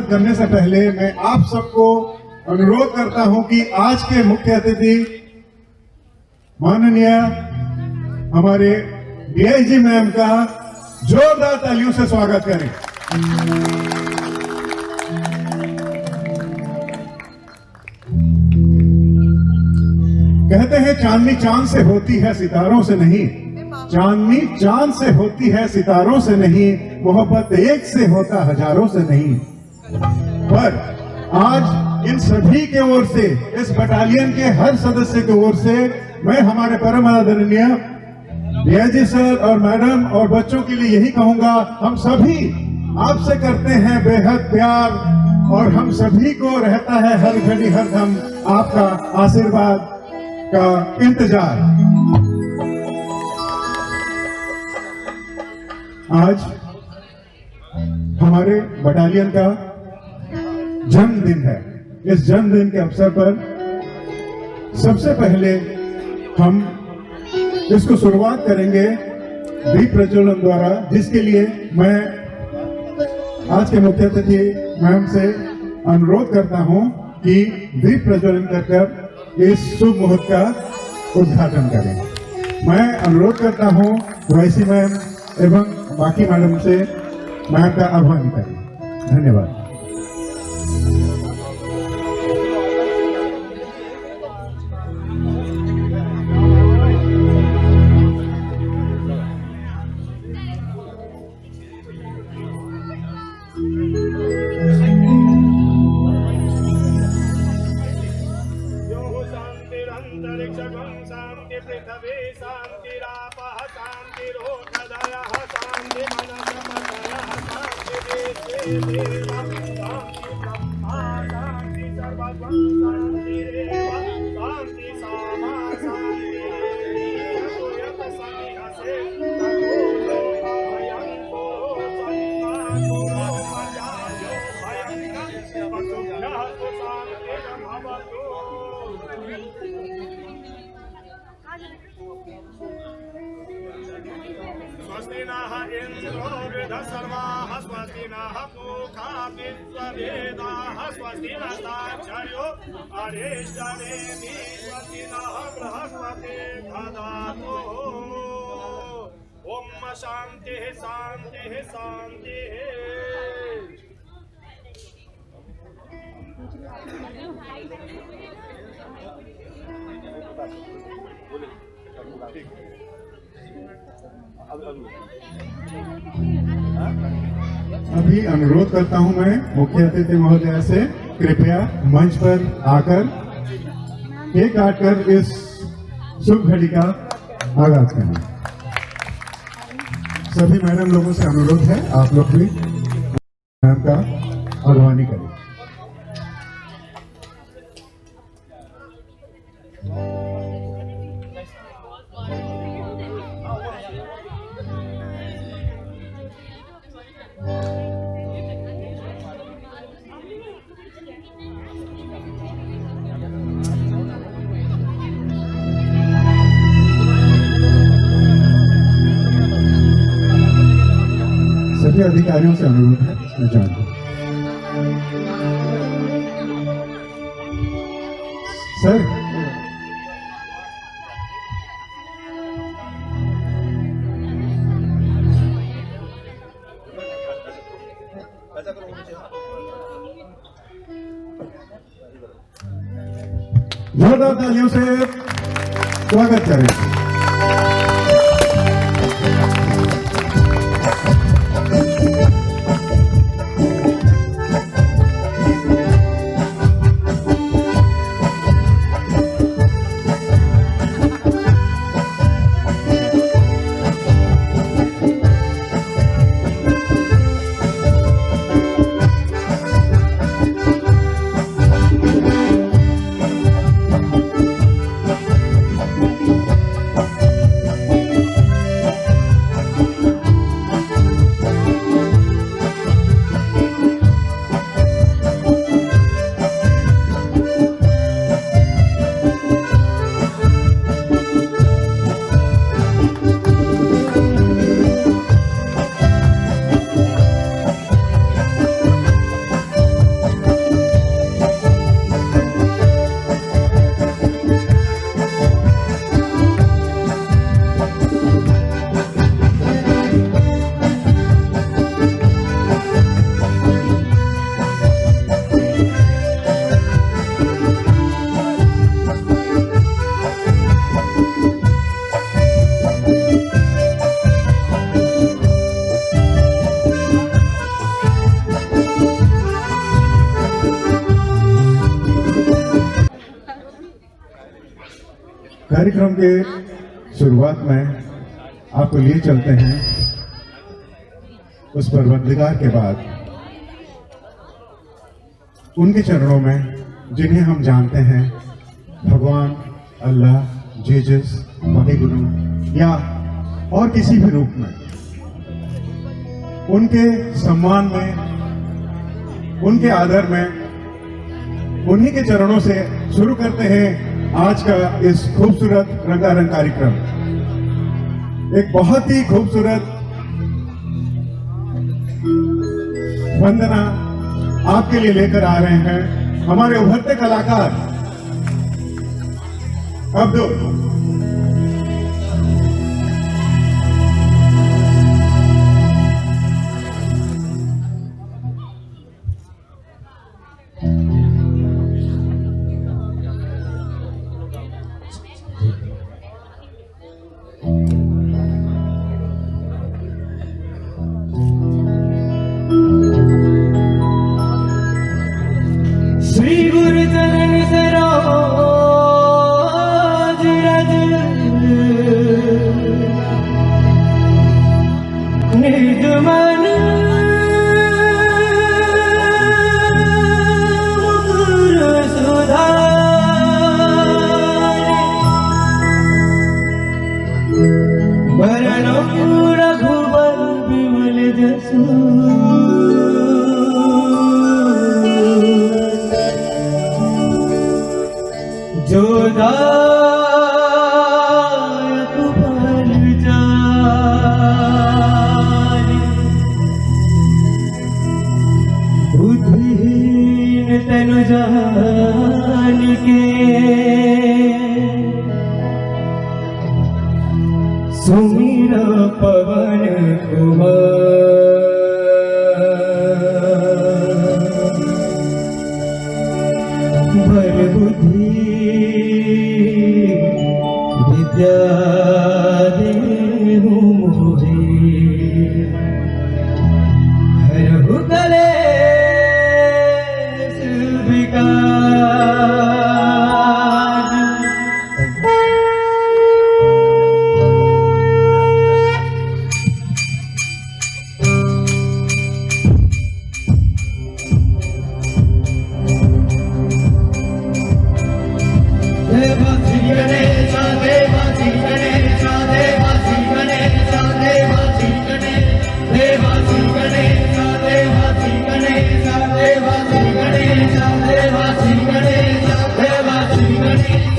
शुरुआत करने से पहले मैं आप सबको अनुरोध करता हूं कि आज के मुख्य अतिथि माननीय हमारे डीआईजी मैम का जोरदार तालियों से स्वागत करें। कहते हैं चांदनी चांद से होती है सितारों से नहीं, चांदनी चांद से होती है सितारों से नहीं, मोहब्बत एक से होता हजारों से नहीं। पर आज इन सभी के ओर से, इस बटालियन के हर सदस्य की ओर से मैं हमारे परम आदरणीय डीआईजी सर और मैडम और बच्चों के लिए यही कहूंगा, हम सभी आपसे करते हैं बेहद प्यार और हम सभी को रहता है हर घड़ी हर दम आपका आशीर्वाद का इंतजार। आज हमारे बटालियन का जन्मदिन है। इस जन्मदिन के अवसर पर सबसे पहले हम इसको शुरुआत करेंगे दीप प्रज्वलन द्वारा, जिसके लिए मैं आज के मुख्य अतिथि मैम से अनुरोध करता हूं कि दीप प्रज्वलन कर इस शुभ मुहूर्त का उद्घाटन करें। मैं अनुरोध करता हूं वाईसी मैम एवं बाकी मैडम से मैम का आह्वान करें। धन्यवाद। स्वस्ति नः इन्द्रो वृद्धसर्वाः स्वस्ति नः पूषा विश्ववेदाः स्वस्ति नस्ताक्षर्यो अरिष्टनेमिः स्वस्ति नः बृहस्पतिर्दधातु। ॐ शान्तिः शान्तिः शान्तिः। अभी अनुरोध करता हूं मैं मुख्य अतिथि महोदय से, कृपया मंच पर आकर केक काटकर इस शुभ घड़ी का आगाज करें। सभी मैडम लोगों से अनुरोध है, आप लोग भी मैम का अगवानी करें। सभी अधिकारियों से अनुरोध है इसमें जान। सर जोरदार तालियों से स्वागत करें। कार्यक्रम के शुरुआत में आपको लिए चलते हैं उस परवरदिगार के बाद उनके चरणों में, जिन्हें हम जानते हैं भगवान, अल्लाह, जीसस, वाहिगुरु या और किसी भी रूप में। उनके सम्मान में, उनके आदर में, उन्हीं के चरणों से शुरू करते हैं आज का इस खूबसूरत रंगारंग कार्यक्रम। एक बहुत ही खूबसूरत वंदना आपके लिए लेकर आ रहे हैं हमारे उभरते कलाकार अब्दुल। श्री गुरु चरण सरोज रज निज मन मुकुर सुधारे बरनो रघुबर विमल जसु जो दायक फल जाने बुद्धिहीन तनु जान के सुमिर पवन कुमार भर बुद्धि विद्या देहु मोहे हरहु कलेश विकार। देवासी गणेशा देवासी गणेशा देवासी गणेशा देवासी गणेशा देवासी गणेशा देवासी गणेशा देवासी गणेशा देवासी गणेशा देवासी गणेशा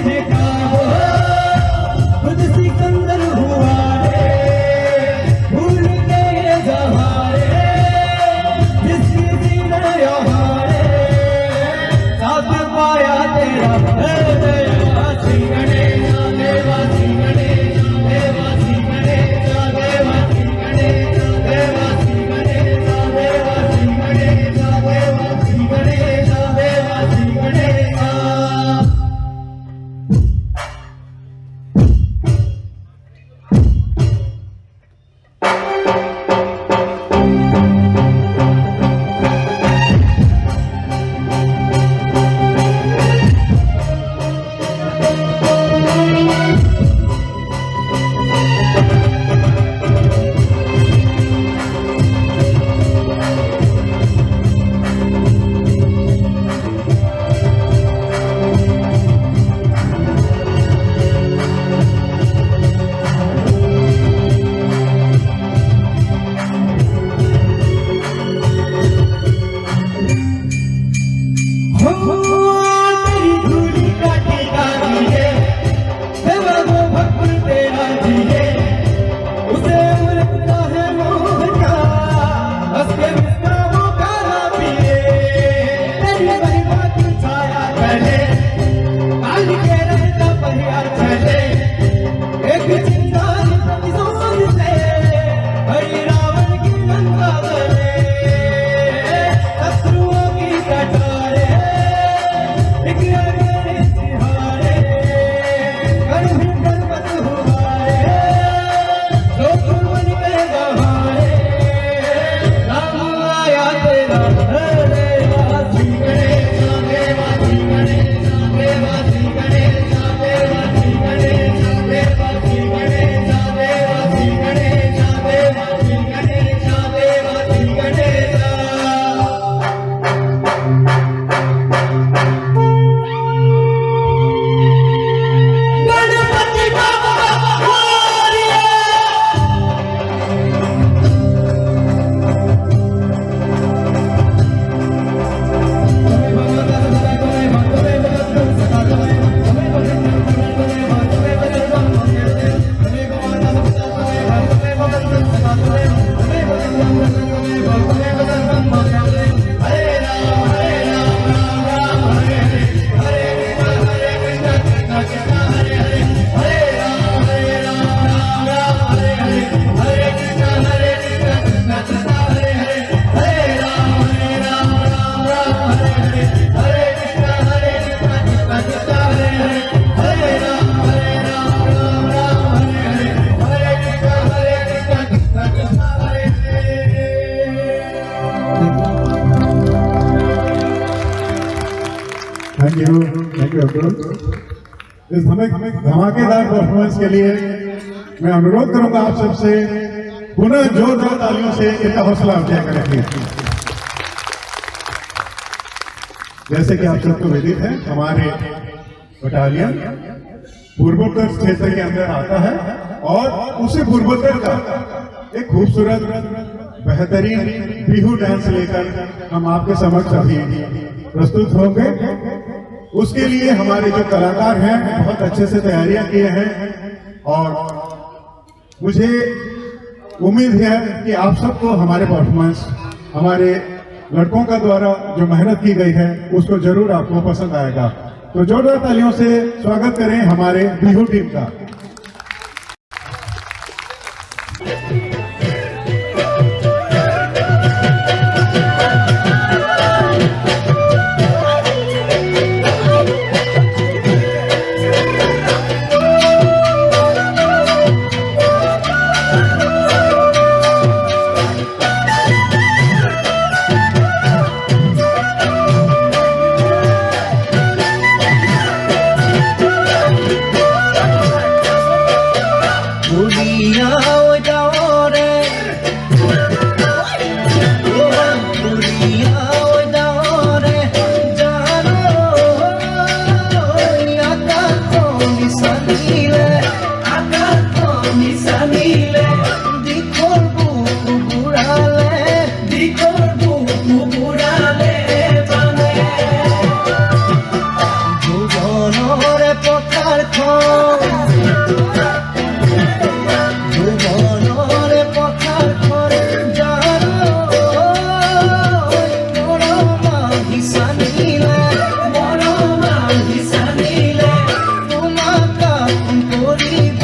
देखा हो खुद सिकंदर हुआ रे भूल के जहारे जिसकी जीना यहाँ रे साथ पाया तेरा देवासी गणेशा देवासी गणेशा देवासी गणेशा देवासी गणेशा देवासी गणेशा देवासी गणेशा देवासी गणेशा देवासी गणेशा तेरी धूली का टीका जिए देवा वो भक्त तेरा जिए उसे उड़ता है मोह का हंस के मुस्कुराओ गाना पिए तेरी महिमा की छाया चले काल के रहता पहिया चले एक चिंगारी जोर से हरि रावण की लंका गले शत्रुओं की कटारे थैंक यू अब्दुल। इस धमाकेदार परफॉर्मेंस के लिए मैं अनुरोध करूंगा आप सबसे पुनः जोरदार तालियों से इनका हौसला अफजाई करेंगे। जैसे कि आप सबको विदित है, हमारे बटालियन पूर्वोत्तर क्षेत्र के अंदर आता है और उसी पूर्वोत्तर का एक खूबसूरत बेहतरीन बिहू डांस लेकर हम आपके समक्ष अभी प्रस्तुत होंगे। उसके लिए हमारे जो कलाकार हैं बहुत अच्छे से तैयारियां किए हैं और मुझे उम्मीद है कि आप सबको हमारे परफॉर्मेंस, हमारे लड़कों का द्वारा जो मेहनत की गई है उसको जरूर आपको पसंद आएगा। तो जोरदार तालियों से स्वागत करें हमारे बिहू टीम का। পথার ভুবনরে পথার জানো মরমা হিসানিলে তোমাকা করিব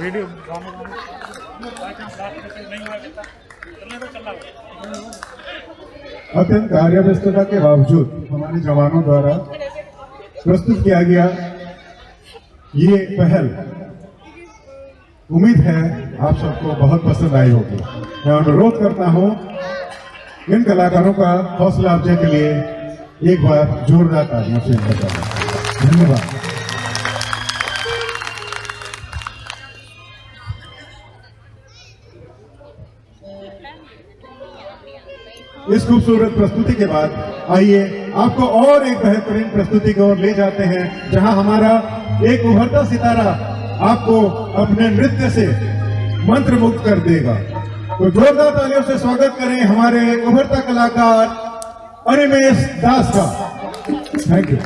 वीडियो नहीं हुआ चलने तो चल रहा। अत्यंत कार्य व्यस्तता के बावजूद हमारे जवानों द्वारा प्रस्तुत किया गया ये पहल उम्मीद है आप सबको बहुत पसंद आई होगी। मैं अनुरोध करता हूं इन कलाकारों का हौसला अफजाई के लिए एक बार जोरदार तालियों से इनका धन्यवाद। इस खूबसूरत प्रस्तुति के बाद आइए आपको और एक बेहतरीन प्रस्तुति की ओर ले जाते हैं, जहां हमारा एक उभरता सितारा आपको अपने नृत्य से मंत्रमुग्ध कर देगा। तो जोरदार तालियों से स्वागत करें हमारे उभरता कलाकार अनिमेश दास का। Thank you.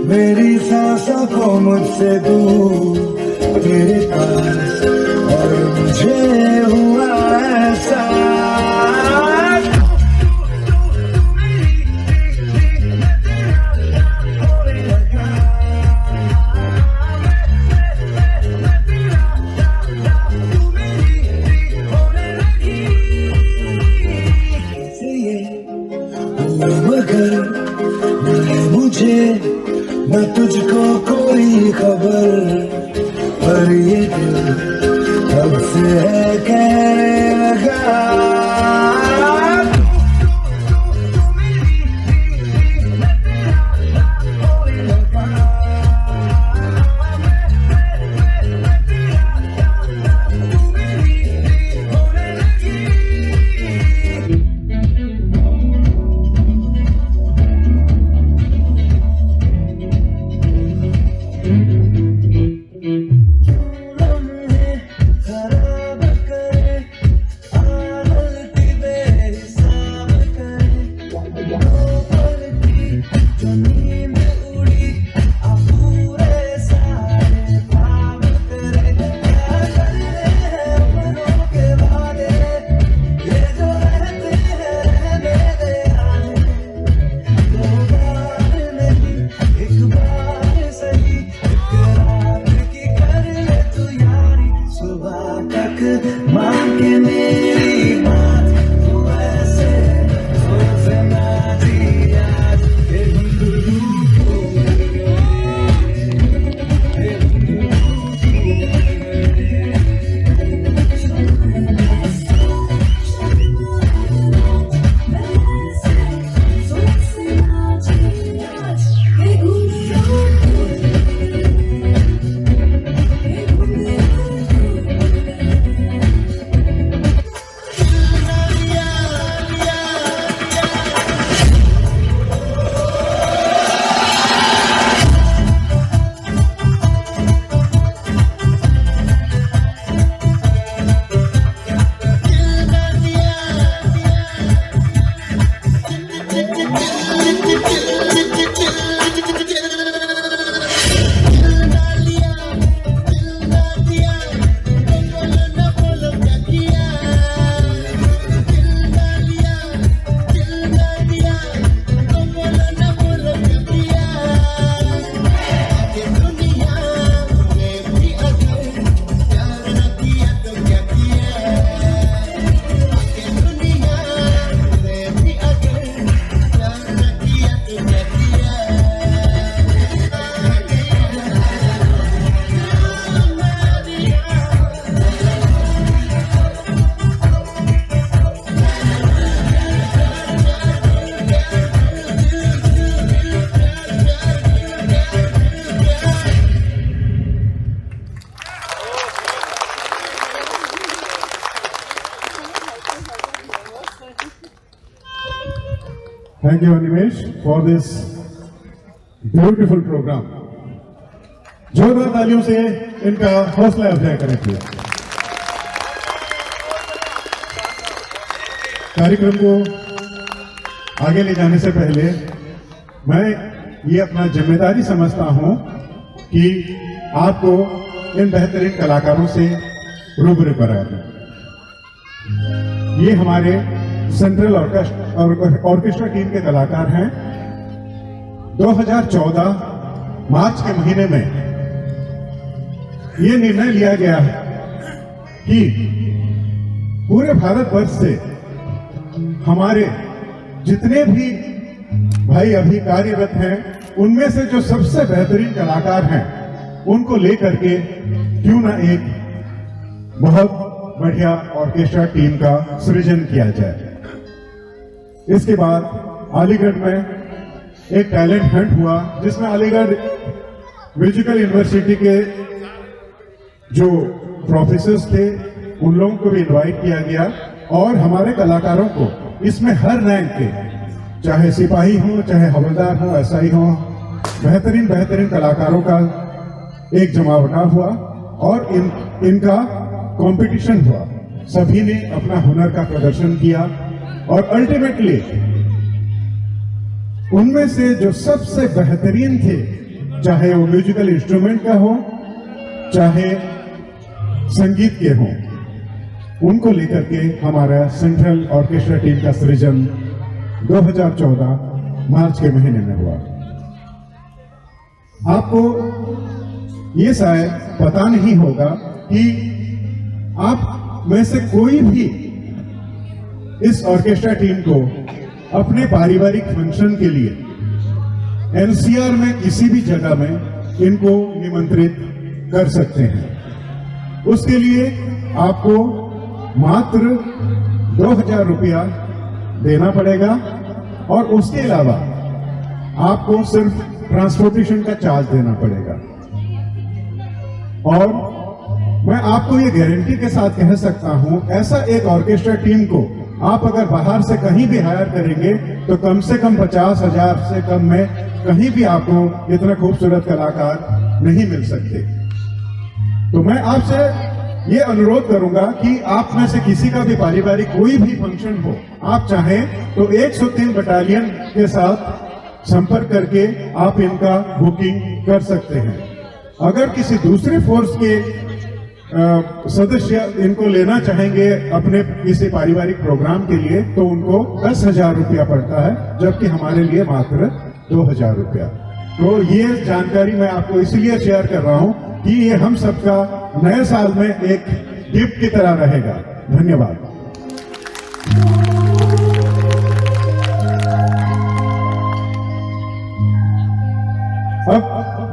मेरी सांसों को मुझसे दूर तेरे पास और मुझे हुआ ऐसा मगर मुझे न तुझको कोई खबर पर ये दिल कब से है कहने लगा Thank you, Animesh, for this beautiful program. जोरदार तालियों से इनका हौसला अफजाई करेंगे। कार्यक्रम को आगे ले जाने से पहले मैं ये अपना जिम्मेदारी समझता हूं कि आपको इन बेहतरीन कलाकारों से रूबरू कराना। ये हमारे सेंट्रल ऑर्केस्ट्रा टीम के कलाकार हैं। 2014 मार्च के महीने में ये निर्णय लिया गया है कि पूरे भारतवर्ष से हमारे जितने भी भाई अभी कार्यरत हैं, उनमें से जो सबसे बेहतरीन कलाकार हैं, उनको लेकर के क्यों ना एक बहुत बढ़िया ऑर्केस्ट्रा टीम का सृजन किया जाए। इसके बाद अलीगढ़ में एक टैलेंट हंट हुआ, जिसमें अलीगढ़ म्यूजिकल यूनिवर्सिटी के जो प्रोफेसर्स थे उन लोगों को भी इनवाइट किया गया और हमारे कलाकारों को इसमें हर रैंक के, चाहे सिपाही हो, चाहे हवलदार हो, एसआई हो, बेहतरीन कलाकारों का एक जमावड़ा हुआ और इनका कंपटीशन हुआ। सभी ने अपना हुनर का प्रदर्शन किया और अल्टीमेटली उनमें से जो सबसे बेहतरीन थे, चाहे वो म्यूजिकल इंस्ट्रूमेंट का हो, चाहे संगीत के हो, उनको लेकर के हमारा सेंट्रल ऑर्केस्ट्रा टीम का सृजन 2014 मार्च के महीने में हुआ। आपको ये शायद पता नहीं होगा कि आप में से कोई भी इस ऑर्केस्ट्रा टीम को अपने पारिवारिक फंक्शन के लिए एनसीआर में किसी भी जगह में इनको निमंत्रित कर सकते हैं। उसके लिए आपको मात्र 2000 रुपया देना पड़ेगा और उसके अलावा आपको सिर्फ ट्रांसपोर्टेशन का चार्ज देना पड़ेगा। और मैं आपको ये गारंटी के साथ कह सकता हूं, ऐसा एक ऑर्केस्ट्रा टीम को आप अगर बाहर से कहीं भी हायर करेंगे तो कम से कम 50,000 से कम में कहीं भी आपको इतना खूबसूरत कलाकार नहीं मिल सकते। तो मैं आपसे ये अनुरोध करूंगा कि आप में से किसी का भी पारिवारिक कोई भी फंक्शन हो, आप चाहें तो 103 बटालियन के साथ संपर्क करके आप इनका बुकिंग कर सकते हैं। अगर किसी दूसरे फोर्स के सदस्य इनको लेना चाहेंगे अपने किसी पारिवारिक प्रोग्राम के लिए तो उनको 10,000 रुपया पड़ता है, जबकि हमारे लिए मात्र 2,000 रुपया। तो ये जानकारी मैं आपको इसलिए शेयर कर रहा हूं कि ये हम सबका नए साल में एक गिफ्ट की तरह रहेगा। धन्यवाद। अब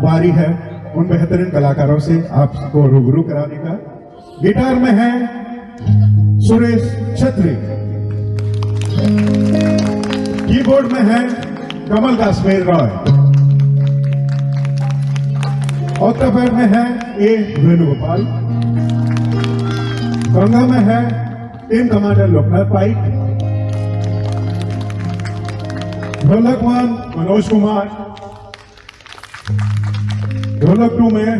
बारी है उन बेहतरीन कलाकारों से आपको रूबरू कराने का। गिटार में है सुरेश छत्री, कीबोर्ड में है कमल काश्मीर रॉय, ऑक्टापैड में है ए वेणुगोपाल, कंगा में है टीम कमांडर लोकनाथ पाइक, ढोलक 1 मनोज कुमार, ढोलक 2 में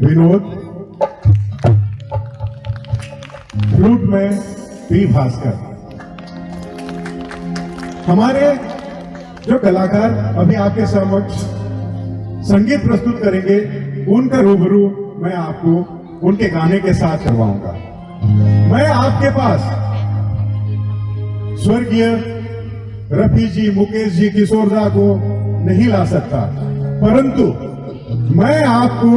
विनोद, फ्लूट में पी भास्कर। हमारे जो कलाकार अभी आपके समक्ष संगीत प्रस्तुत करेंगे, उनका रूबरू मैं आपको उनके गाने के साथ करवाऊंगा। मैं आपके पास स्वर्गीय रफी जी, मुकेश जी, किशोर दा को नहीं ला सकता, परंतु मैं आपको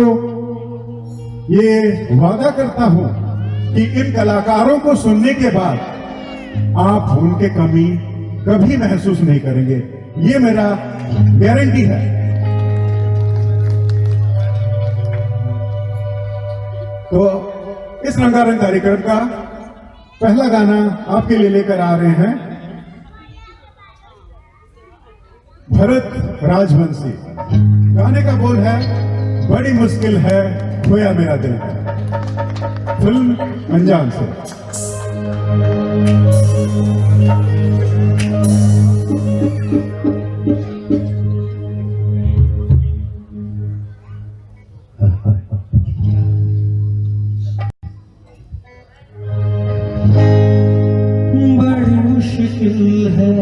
ये वादा करता हूं कि इन कलाकारों को सुनने के बाद आप उनके कमी कभी महसूस नहीं करेंगे। ये मेरा गारंटी है। तो इस रंगारंग कार्यक्रम का पहला गाना आपके लिए लेकर आ रहे हैं भरत राजवंशी। गाने का बोल है बड़ी मुश्किल है खोया मेरा दिल है, फिल्म अनजान से। बड़ी मुश्किल है,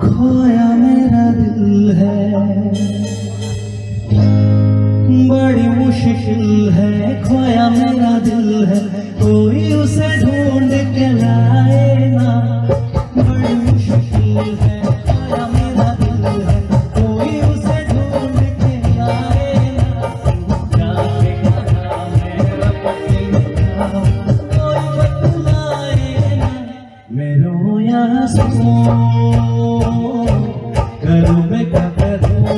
खोया मेरा दिल है। बड़ी मुश्किल है, खोया मेरा दिल है, कोई उसे ढूंढ के लाए ना। बड़ी मुश्किल है, खोया मेरा दिल है, कोई उसे ढूंढ के लाए ना। जाके कहा मेरा पति था, कोई बतलाए ना। मैं रोया सो करूँ मैं क्या करूँ।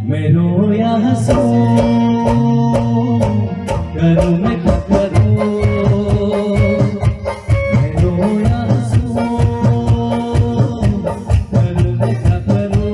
मैं रोया हंसो करूं मैं क्या करूं मैं रोया हंसो करूं मैं क्या करूं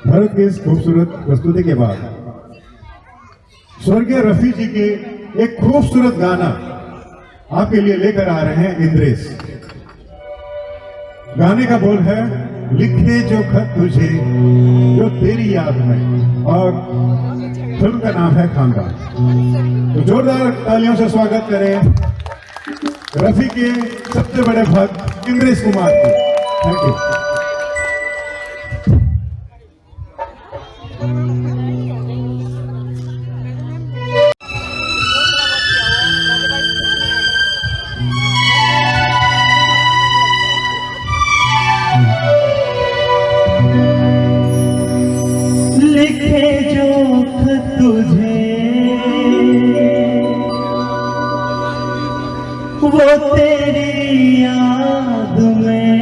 भारत के इस खूबसूरत प्रस्तुति के बाद स्वर्गीय रफी जी के एक खूबसूरत गाना आपके लिए लेकर आ रहे हैं इंद्रेश। गाने का बोल है लिखे जो खत तुझे जो तेरी याद में, और फिल्म का नाम है खानदान। तो जोरदार तालियों से स्वागत करें रफी के सबसे बड़े भक्त इंद्रेश कुमार को। Thank you. लिखे जो खत तुझे वो तेरी याद में,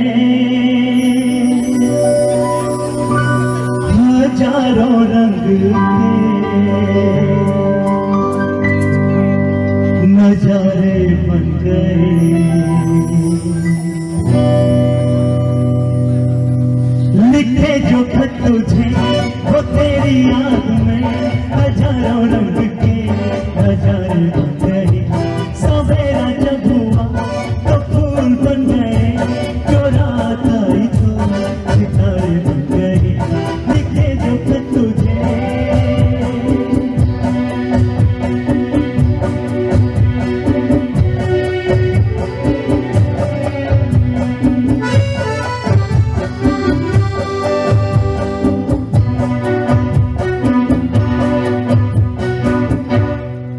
हजारों रंग के नजारे बन गए। लिखे जो खत तुझे वो तेरी याद में, हजारों रंग के नजारे बन गए। सवेरा जब हुआ तो फूल बन गए, जो रात आई तो सितारे बन गए। लिखे जो खत तुझे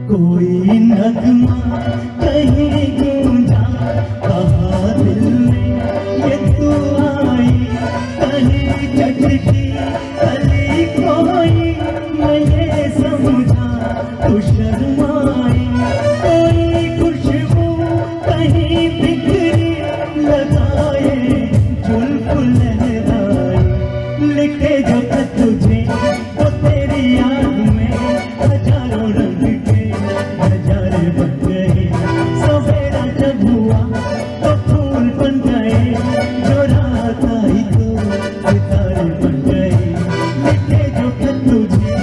कोई नगमा कहीं गूंजा, कहा दिल में ये तू आई। कहीं चटकी कली कोई मैं ये समझा तू शर्माई। कोई खुशबू कहीं बिखरी लगाए जुल्फ लहराए। लिखे जो खत तुझे वो तेरी याद में, हजारों रंग के नजारे बन गए। सवेरा जब हुआ तो फूल बन गए, जो रात आई तो सितारे बन गए। लिखे जो खत तुझे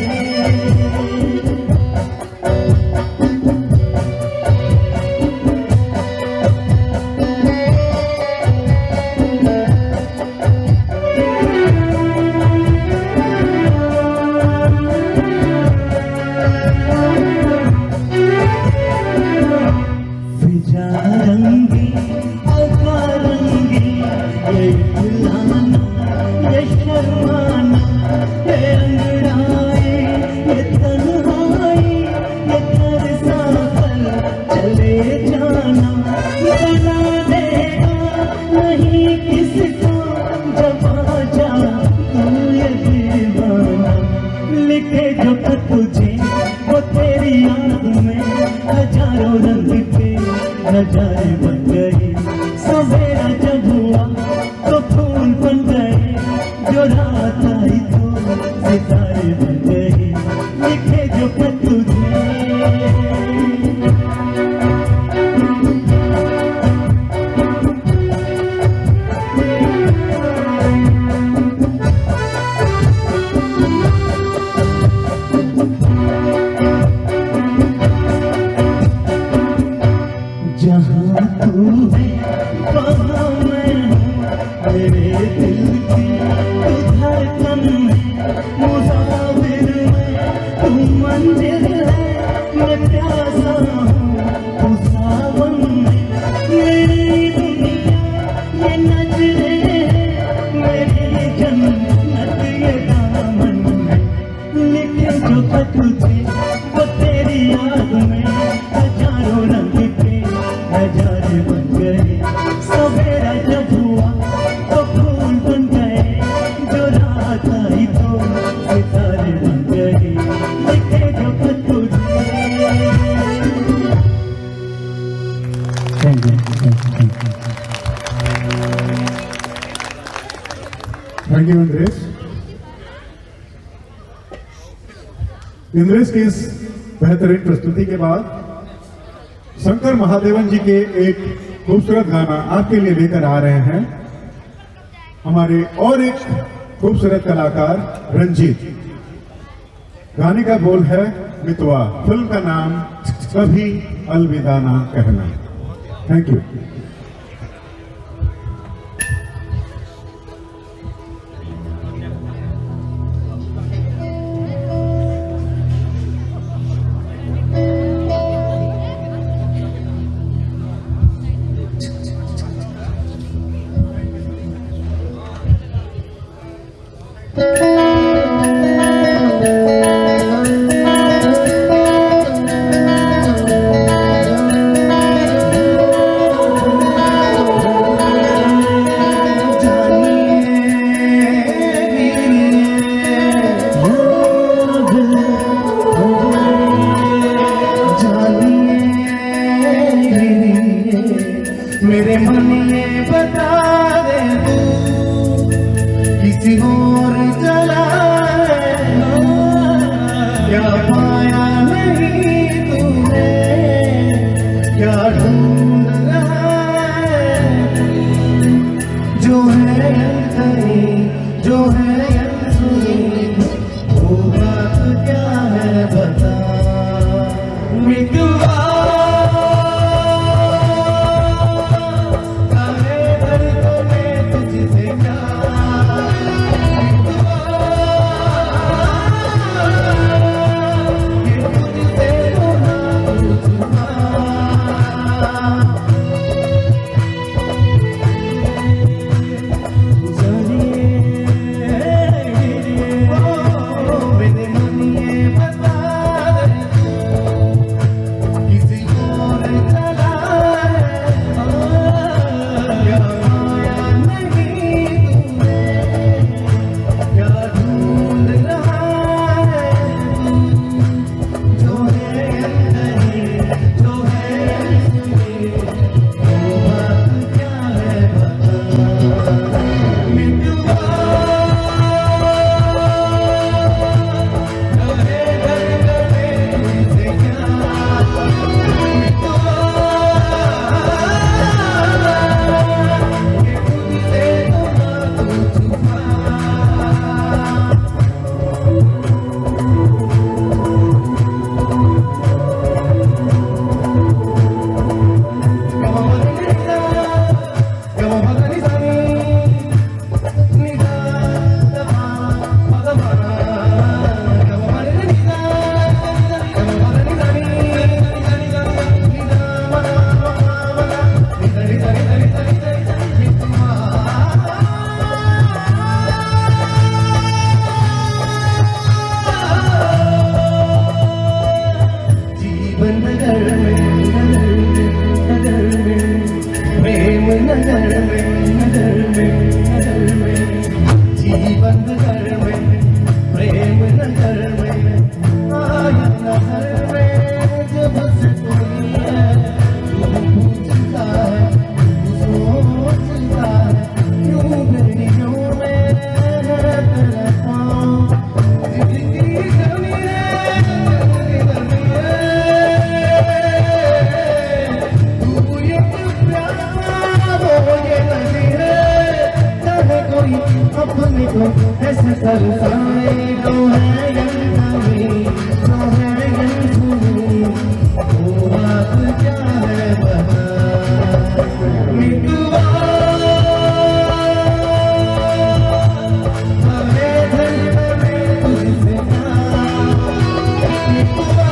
फिजा रंगी अकारंगी, ये बुलाना ये शर्माना, ये अंगड़ाई ये तन्हाई, ये तरसा पल चले जाना। बना देगा नहीं किसको जब आ जा तू ये दीवाना। लिखे जो खत तुझे वो तेरी याद में, हजारों रंग के नजारे बन गए। सवेरा जब हुआ तो फूल बन गए, जो रात आई तो सितारे बन गए। लिखे जो खत तुझे जहाँ तू है तारे बन गए, सवेरा जब हुआ तो फूल बन गए, जो रात आई तो सितारे बन गए, लिखे जो खत तुझे। Thank you. Thank you Indresh. Indresh की इस बेहतरीन प्रस्तुति के बाद शंकर महादेवन जी के एक खूबसूरत गाना आपके लिए लेकर आ रहे हैं हमारे और एक खूबसूरत कलाकार रंजीत। गाने का बोल है मितवा, फिल्म का नाम कभी अलविदा ना कहना। Thank you. मेरे मन में बता दे तू किसी और चला है, क्या पाया नहीं तूने, क्या ढूंढ रहा है, जो है कहीं जो है सुनी, वो बात क्या है बता। मितवा ऐसे तरसाए जो है यंतवी, जो है यंतवी, वो बात क्या है बता। मितवा हमें धन में तुझसे मितवा,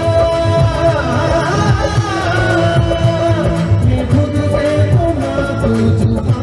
ये खुद से तो ना तू छुपा।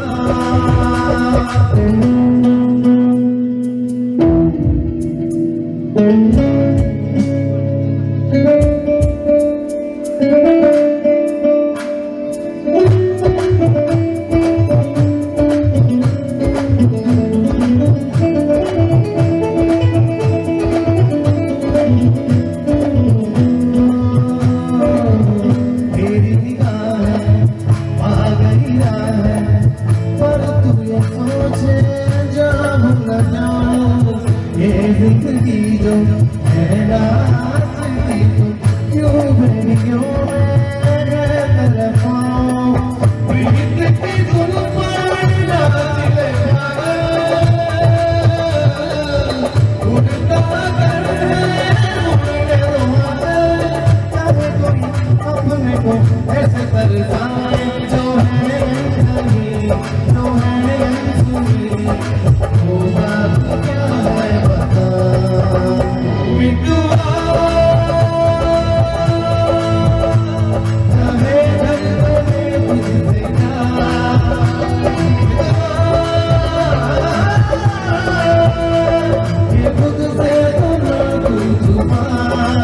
बरसाए जो है नहीं, जो है अनसुनी, वो बात क्या है बता मिटुआ चाहे धड़कने तुझसे क्या ये खुद से तो ना कोई जुबान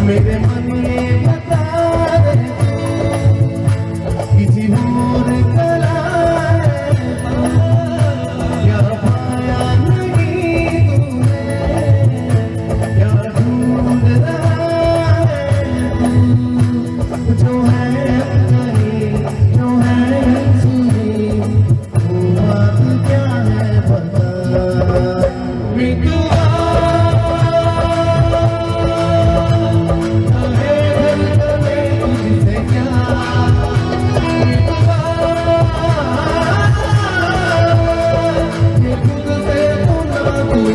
मेरे मन में बता दे किसी और कला क्या पाया नहीं तूने, क्या ढूंढ रहा है तू, जो है नहीं, जो है अनसुनी, वो बात क्या है बता मिटुआ चाहे धड़कने तुझसे क्या मिटुआ ये खुद से तो ना कोई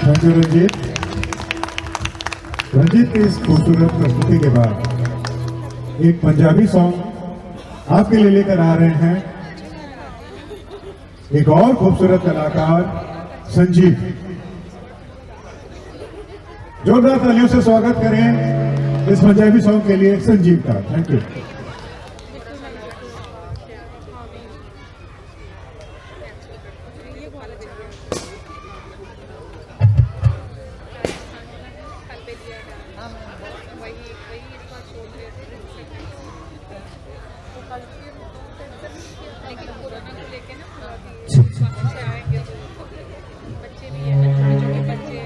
थैंक यू रंजीत। रंजीत की इस खूबसूरत प्रस्तुति के बाद एक पंजाबी सॉन्ग आपके लिए लेकर आ रहे हैं एक और खूबसूरत कलाकार संजीव। जोरदार तालियों से स्वागत करें इस पंजाबी सॉन्ग के लिए संजीव का। Thank you. बच्चे भी है ना, छोटे छोटे बच्चे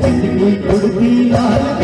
फैमिली उड़ती लाल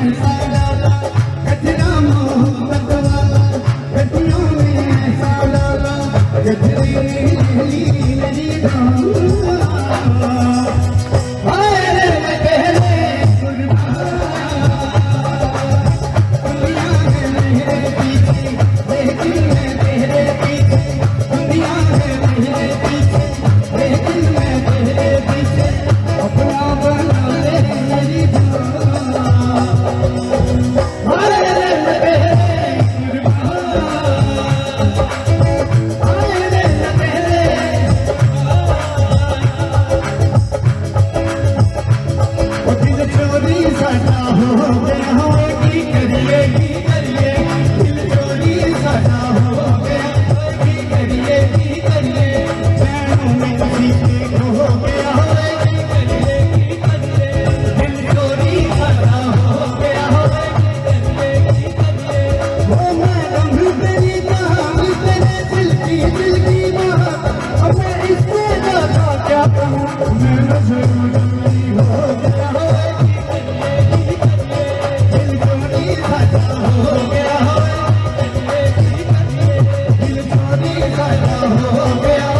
ऐसा डाला गजरा मोहब्बत वाला गजरों में ऐसा डाला गजरे नीली डाला हाय रे पहले दुनिया है मेरे पीछे लेकिन मैं तेरे पीछे दुनिया है मेरे पीछे लेकिन मैं तेरे पीछे अपना बना ले मेरी जान हाय रे पहले हाय रे पहले वो दिल चोरी साटा हो गया हो की करिए दिल चोरी साटा हो गया की करिए बैरों में किसी के हो गया हो की करिए दिल चोरी साटा हो गया हो की करिए वो मैं गंभीर तेरी कहां तेरे दिल की बात अब मैं इससे ज्यादा क्या कहूं मैं नजर जल्दी हो गया हो दिल चोरी साटा हो गया हो दिल चोरी साटा हो गया दिल चोरी साटा हो गया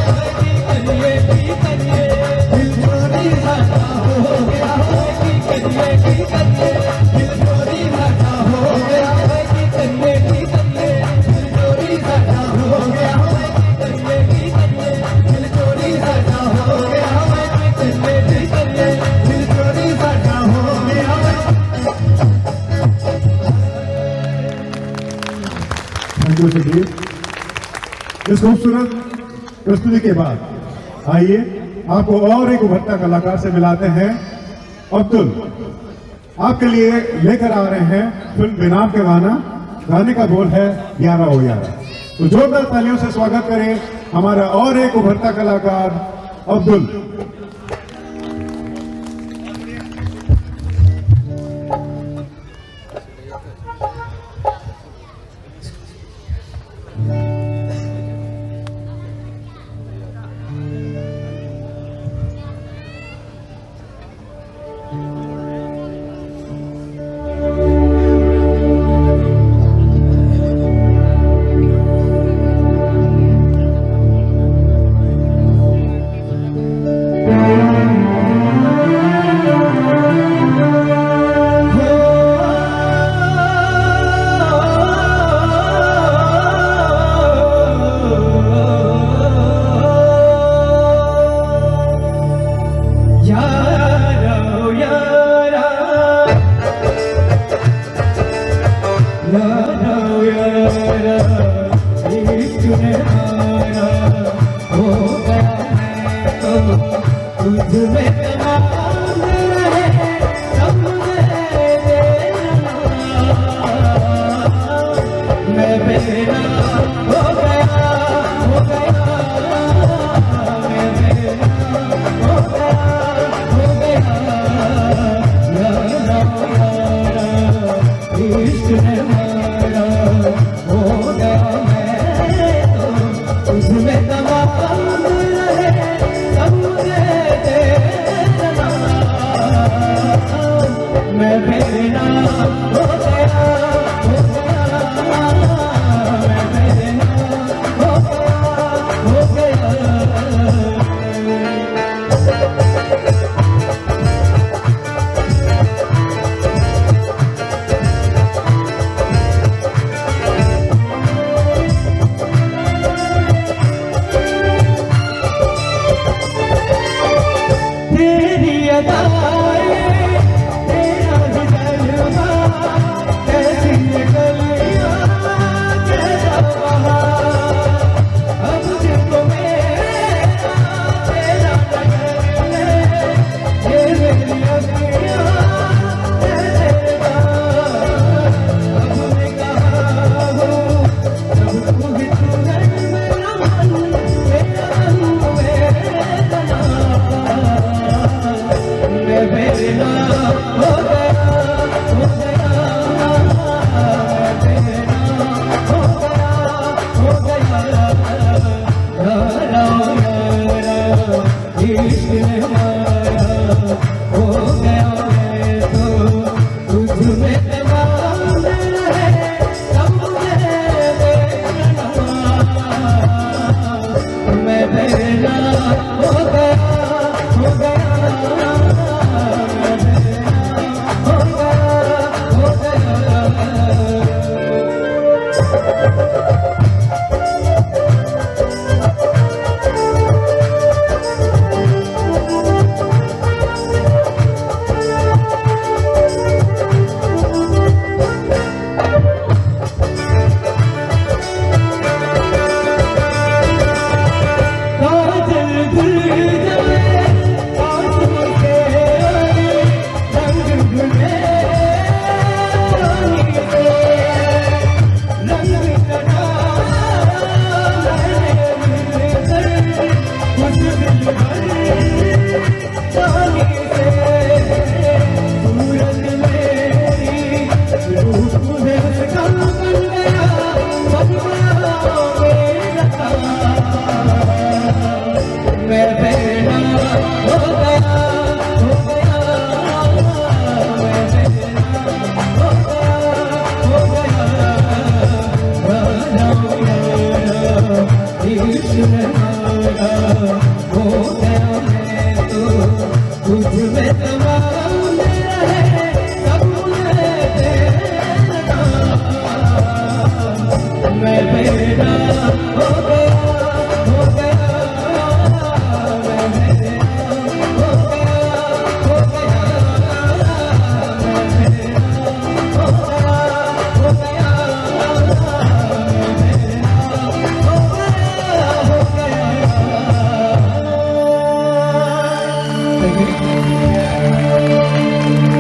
दिल चोरी साटा हो गया दिल चोरी साटा हो गया दिल चोरी साटा हो गया दिल चोरी साटा हो गया थैंक यू सजीव। इस खूबसूरत प्रस्तुति के बाद आइए आपको और एक उभरता कलाकार से मिलाते हैं। अब्दुल आपके लिए लेकर आ रहे हैं फिल्म बेनाम का गाने का बोल है यारा ओ यारा। तो जोरदार तालियों से स्वागत करें हमारा और एक उभरता कलाकार अब्दुल। तेरी अदाएं तेरा ही जलवा में तमाम रहे सब मुझे देखना मैं बेला हो गया हो गया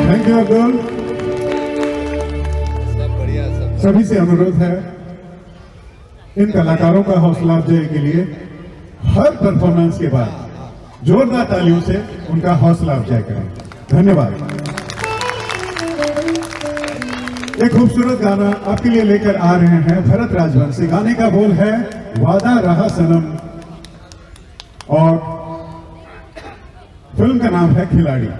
थैंक यू अब्दुल। सभी से अनुरोध है इन कलाकारों का हौसला अफजाई के लिए हर परफॉर्मेंस के बाद जोरदार तालियों से उनका हौसला अफजाई करें। धन्यवाद। एक खूबसूरत गाना आपके लिए लेकर आ रहे हैं भरत राजवंशी। गाने का बोल है वादा रहा सनम और फिल्म का नाम है खिलाड़ी।